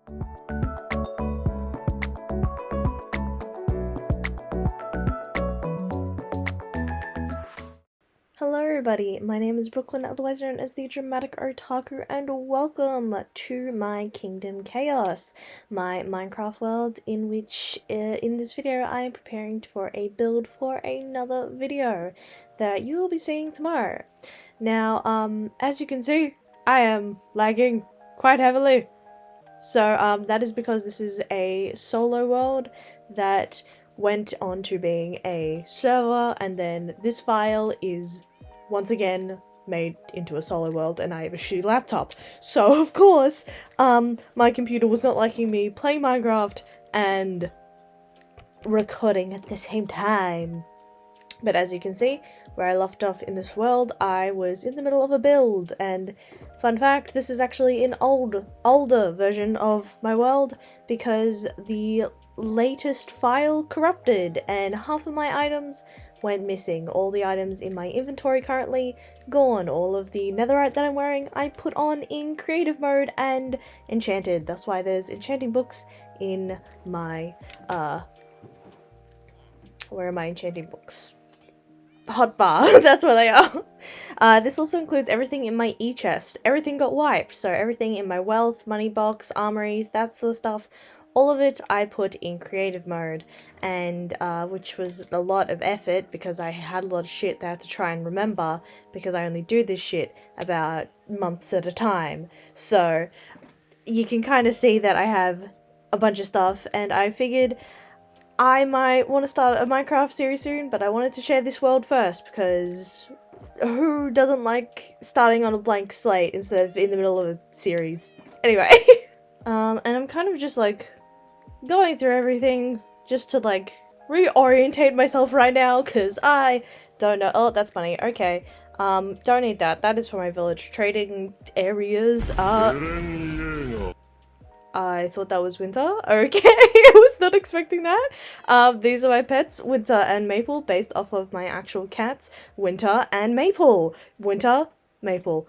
Hello everybody, my name is Brooklyn, otherwise known as the Dramatic Otaku, and welcome to my Kingdom Chaos, my Minecraft world in which, in this video, I am preparing for a build for another video that you will be seeing tomorrow. Now, as you can see, I am lagging quite heavily. So, that is because this is a solo world that went on to being a server, and then this file is once again made into a solo world, and I have a shitty laptop. So, of course, my computer was not liking me playing Minecraft and recording at the same time. But as you can see, where I left off in this world, I was in the middle of a build, and fun fact, this is actually an older version of my world, because the latest file corrupted, and half of my items went missing. All the items in my inventory currently gone. All of the netherite that I'm wearing, I put on in creative mode and enchanted. That's why there's enchanting books in my, where are my enchanting books? Hotbar, that's where they are. This also includes everything in my e-chest. Everything got wiped, so everything in my wealth, money box, armories, that sort of stuff, all of it I put in creative mode, and which was a lot of effort because I had a lot of shit that I had to try and remember because I only do this shit about months at a time. So you can kind of see that I have a bunch of stuff, and I figured I might want to start a Minecraft series soon, but I wanted to share this world first, because who doesn't like starting on a blank slate instead of in the middle of a series? Anyway, and I'm kind of just like going through everything just to like reorientate myself right now, because I don't know. Oh, that's funny. Okay, don't need that. That is for my village trading areas. I thought that was Winter. Okay, I was not expecting that. These are my pets, Winter and Maple, based off of my actual cats, Winter and Maple. Winter, Maple.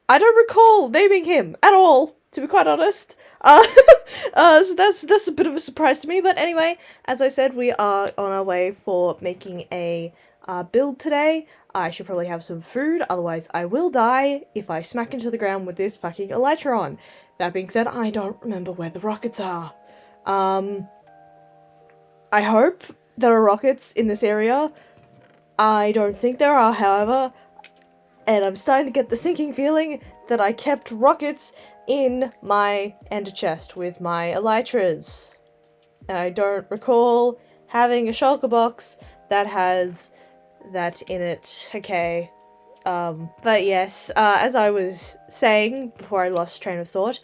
I don't recall naming him at all, to be quite honest. So that's a bit of a surprise to me, but anyway, as I said, we are on our way for making a build today. I should probably have some food, otherwise I will die if I smack into the ground with this fucking elytra on. That being said, I don't remember where the rockets are. I hope there are rockets in this area. I don't think there are, however, and I'm starting to get the sinking feeling that I kept rockets in my ender chest with my elytras. And I don't recall having a shulker box that has that in it. Okay. But yes, as I was saying before I lost train of thought,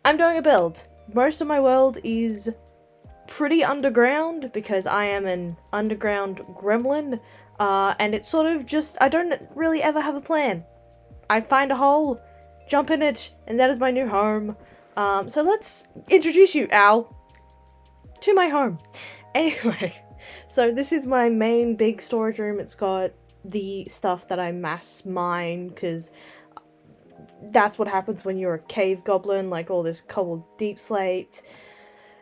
I'm doing a build. Most of my world is pretty underground because I am an underground gremlin, and it's sort of just, I don't really ever have a plan. I find a hole, jump in it, and that is my new home. So let's introduce you, Al, to my home. Anyway, so this is my main big storage room. It's got the stuff that I mass mine, because that's what happens when you're a cave goblin, like all this cobbled deep slate.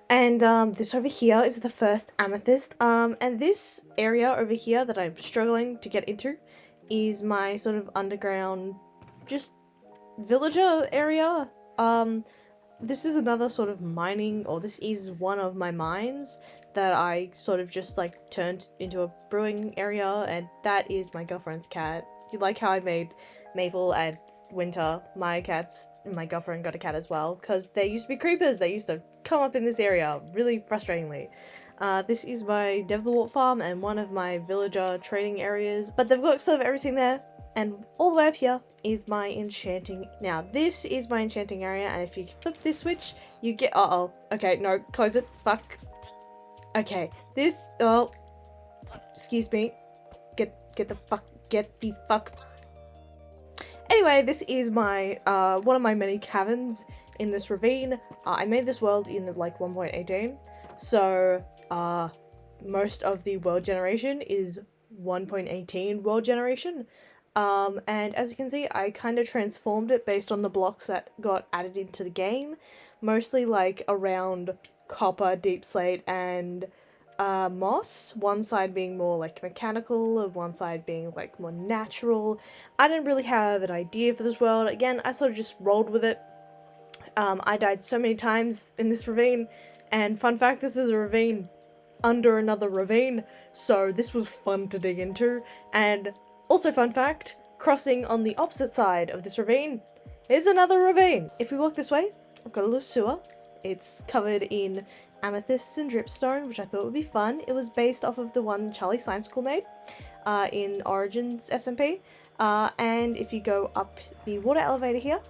And this over here is the first amethyst. And this area over here that I'm struggling to get into is my sort of underground, just villager area. This is another sort of mining, or this is one of my mines that I sort of just like turned into a brewing area, and that is my girlfriend's cat. You like how I made Maple and Winter my cats? My girlfriend got a cat as well, because there used to be creepers. They used to come up in this area really frustratingly. This is my Devilwort farm and one of my villager trading areas, but they've got sort of everything there. And all the way up here is my enchanting. Now, this is my enchanting area, and if you flip this switch, you get. Okay, no, close it. Fuck. Okay, this. Oh, excuse me. Get the fuck. Anyway, this is my one of my many caverns in this ravine. I made this world in like 1.18, so most of the world generation is 1.18 world generation. And as you can see, I kind of transformed it based on the blocks that got added into the game, mostly like around copper, deep slate, and moss. One side being more like mechanical, and one side being like more natural. I didn't really have an idea for this world. Again, I sort of just rolled with it. I died so many times in this ravine, and fun fact, this is a ravine under another ravine, so this was fun to dig into. And also fun fact, crossing on the opposite side of this ravine is another ravine. If we walk this way, I've got a little sewer. It's covered in amethysts and dripstone, which I thought would be fun. It was based off of the one Charlie Slimeschool made in Origins SMP. And if you go up the water elevator here,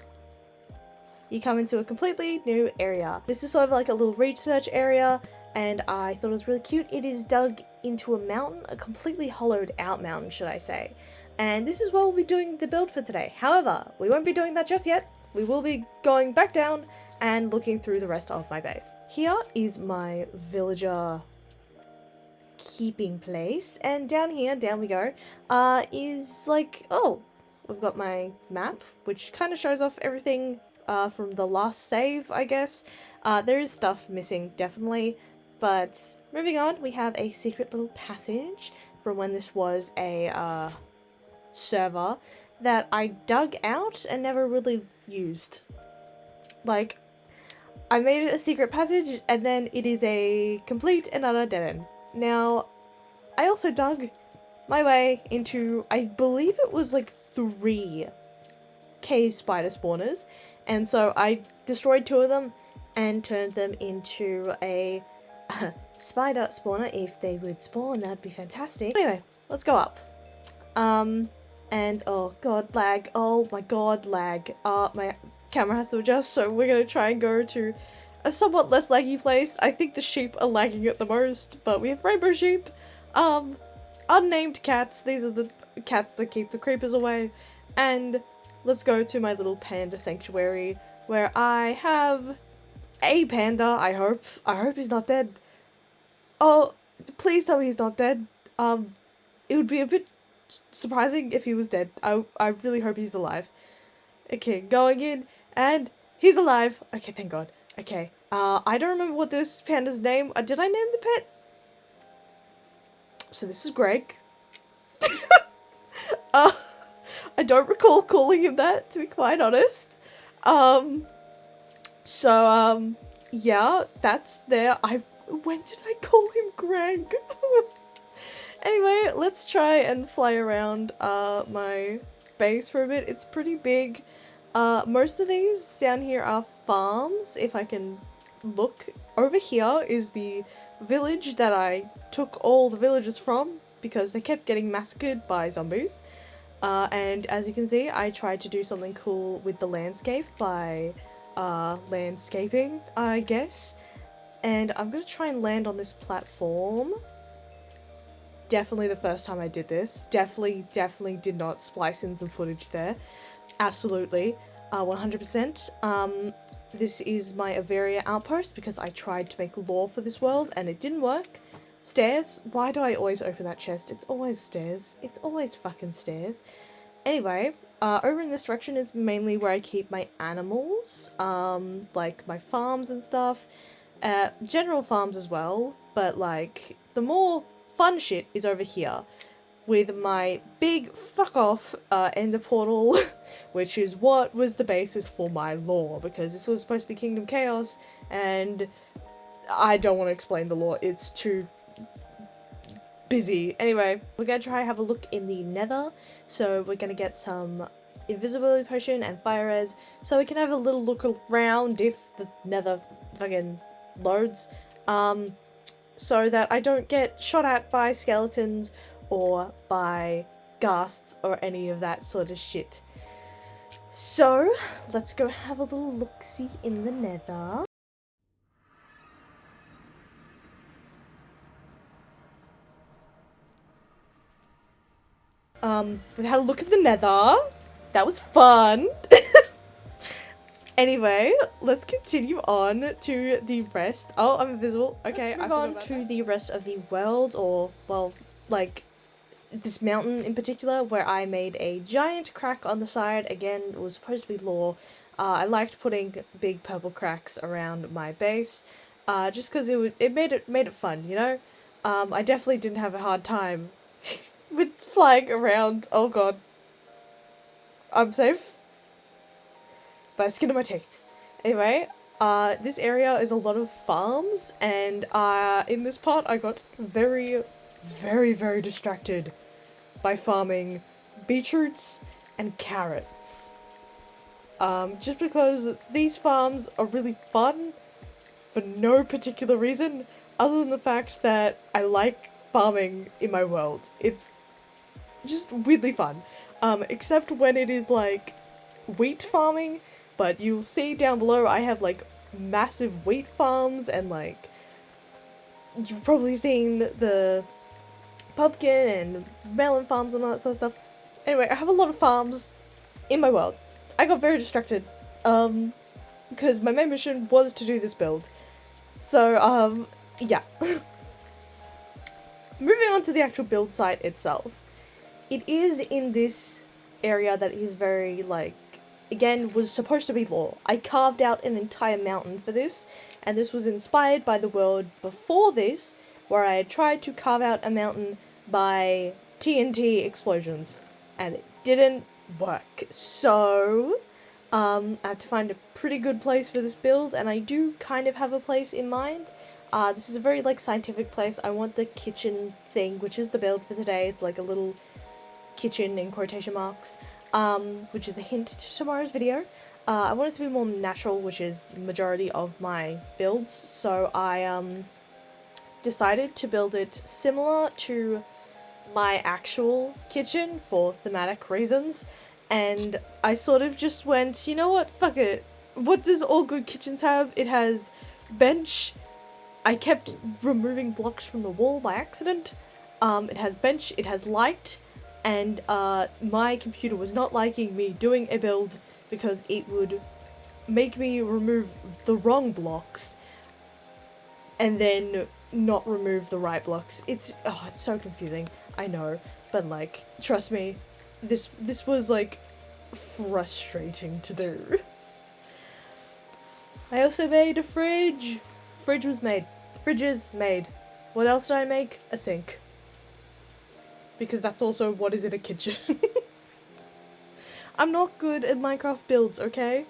you come into a completely new area. This is sort of like a little research area, and I thought it was really cute. It is dug into a mountain, a completely hollowed out mountain, should I say. And this is what we'll be doing the build for today. However, we won't be doing that just yet. We will be going back down and looking through the rest of my base. Here is my villager keeping place, and down here, down we go, is like, oh, we've got my map, which kind of shows off everything from the last save, I guess. There is stuff missing, definitely, but moving on, we have a secret little passage from when this was a server that I dug out and never really used. Like, I made it a secret passage, and then it is a complete and utter dead end. Now, I also dug my way into, I believe it was like 3 cave spider spawners, and so I destroyed 2 of them and turned them into a spider spawner. If they would spawn, that'd be fantastic. Anyway, let's go up. And oh god, lag. Oh my god, lag. My camera has to adjust, so we're gonna try and go to a somewhat less laggy place. I think the sheep are lagging at the most, but we have rainbow sheep. Unnamed cats. These are the cats that keep the creepers away. And let's go to my little panda sanctuary, where I have a panda, I hope. I hope he's not dead. Oh, please tell me he's not dead. It would be a bit surprising if he was dead. I really hope he's alive. Okay, going in, and he's alive. Okay, thank god. Okay, I don't remember what this panda's name. Did I name the pet? So this is Greg. I don't recall calling him that, to be quite honest. Yeah, that's there. When did I call him Greg? Anyway, let's try and fly around my base for a bit. It's pretty big. Most of these down here are farms. If I can look, over here is the village that I took all the villagers from because they kept getting massacred by zombies. And as you can see, I tried to do something cool with the landscape by landscaping, I guess. And I'm gonna try and land on this platform. Definitely the first time I did this. Definitely did not splice in some footage there. Absolutely. 100%. This is my Averia outpost because I tried to make lore for this world and it didn't work. Stairs? Why do I always open that chest? It's always stairs. It's always fucking stairs. Anyway, over in this direction is mainly where I keep my animals. Like my farms and stuff. General farms as well. But like, the more fun shit is over here. With my big fuck off ender portal, which is what was the basis for my lore, because this was supposed to be Kingdom Chaos, and I don't want to explain the lore, it's too busy. Anyway, we're gonna try and have a look in the nether, so we're gonna get some invisibility potion and fire res, so we can have a little look around if the nether fucking loads, so that I don't get shot at by skeletons or by ghasts or any of that sort of shit. So, let's go have a little look-see in the nether. We had a look at the nether. That was fun. Anyway, let's continue on to the rest. Oh, I'm invisible. Okay, let's move on to the rest of the world, or, well, like, this mountain in particular, where I made a giant crack on the side. Again, it was supposed to be lore. I liked putting big purple cracks around my base, just because it made it fun, you know. I definitely didn't have a hard time with flying around. Oh god, I'm safe by the skin of my teeth. Anyway, this area is a lot of farms, and in this part I got very, very, very distracted by farming beetroots and carrots. Just because these farms are really fun for no particular reason other than the fact that I like farming in my world. It's just weirdly fun. Except when it is like wheat farming, but you'll see down below I have like massive wheat farms, and like you've probably seen the pumpkin and melon farms and all that sort of stuff. Anyway, I have a lot of farms in my world. I got very distracted, because my main mission was to do this build. So, yeah. Moving on to the actual build site itself. It is in this area that is very, like, again, was supposed to be lore. I carved out an entire mountain for this, and this was inspired by the world before this, where I had tried to carve out a mountain by TNT explosions, and it didn't work. So, I have to find a pretty good place for this build, and I do kind of have a place in mind. This is a very, like, scientific place. I want the kitchen thing, which is the build for today. It's like a little kitchen in quotation marks, which is a hint to tomorrow's video. I want it to be more natural, which is the majority of my builds, so I, decided to build it similar to my actual kitchen for thematic reasons, and I sort of just went, you know what, fuck it. What does all good kitchens have? It has bench. I kept removing blocks from the wall by accident. It has bench, it has light, and my computer was not liking me doing a build because it would make me remove the wrong blocks and then not remove the right blocks. It's so confusing, I know, but like, trust me, this was like frustrating to do. I also made a fridge. Fridge was made. Fridge is made. What else did I make? A sink. Because that's also what is in a kitchen. I'm not good at Minecraft builds, okay?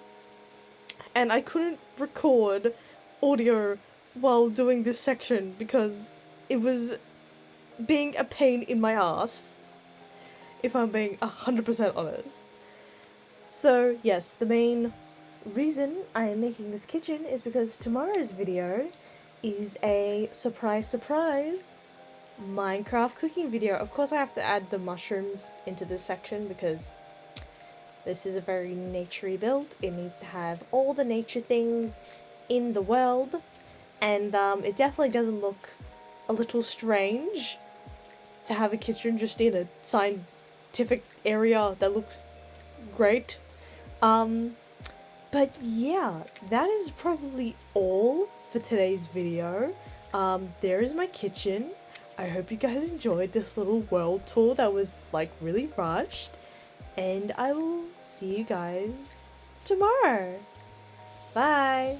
And I couldn't record audio while doing this section because it was being a pain in my ass, if I'm being 100% honest. So yes, the main reason I am making this kitchen is because tomorrow's video is a surprise Minecraft cooking video. Of course I have to add the mushrooms into this section because this is a very naturey build. It needs to have all the nature things in the world, and it definitely doesn't look a little strange to have a kitchen just in a scientific area that looks great. But yeah, that is probably all for today's video. There is my kitchen. I hope you guys enjoyed this little world tour that was like really rushed, and I will see you guys tomorrow. Bye!